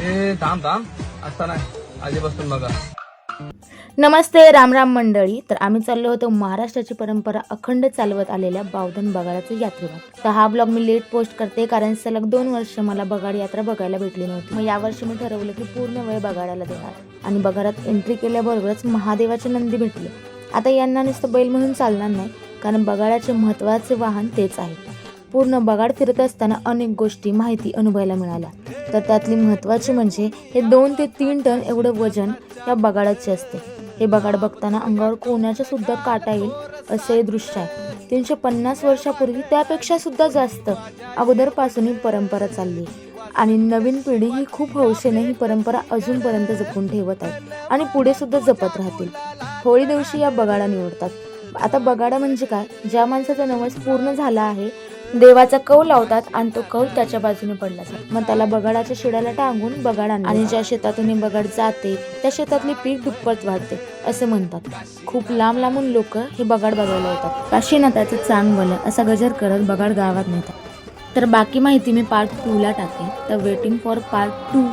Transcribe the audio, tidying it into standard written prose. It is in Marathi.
ए थांब थांब असता नाही आधीपासून बघा. नमस्ते राम राम मंडळी. तर आम्ही चाललो होतो महाराष्ट्राची परंपरा अखंड चालवत आलेल्या बावधन बगाडाचे यात्रेवर. तर हा ब्लॉग मी लेट पोस्ट करते कारण सलग 2 वर्ष मला बगाड यात्रा बघायला भेटली नव्हती. मग यावर्षी मी ठरवलं की पूर्ण वेळ बगाडाला देणार आणि बगाडात एंट्री केल्याबरोबरच महादेवाचे नंदी भेटले. आता यांना नुसतं बैल म्हणून चालणार नाही कारण बगाडाचे महत्त्वाचे वाहन तेच आहे. पूर्ण बगाड फिरत असताना अनेक गोष्टी माहिती अनुभवायला मिळाल्या. तर त्यातली महत्त्वाची म्हणजे हे 2 ते 3 टन एवढं वजन या बगाडाचे असते. हे बगाड बघताना अंगावर कोणाच्या सुद्धा काटा येईल असे हे दृश्य आहे. 350 वर्षापूर्वी त्यापेक्षा सुद्धा जास्त अगोदरपासून ही परंपरा चालली आणि नवीन पिढी ही खूप हौसेने ही परंपरा अजूनपर्यंत जपून ठेवत आहे आणि पुढे सुद्धा जपत राहतील. होळी दिवशी या बगाडा निवडतात. आता बगाडा म्हणजे काय? ज्या माणसाचा नवस पूर्ण झाला आहे देवाचा कौल लावतात आणि तो कौल त्याच्या बाजूने पडला जातो. मग त्याला बगाडाच्या शिड्याला टांगून बगाड आणि ज्या शेतातून हे बगाड जाते त्या शेतातली पीक दुप्पट वाढते असे म्हणतात. खूप लांब लांबून लोक हे बगाड बघायला येतात. काशीनाथाचं चांगलं असा गजर करत बगाड गावात नेतात. तर बाकी माहिती मी पार्ट 2 ला टाकेन. तर वेटिंग फॉर पार्ट 2.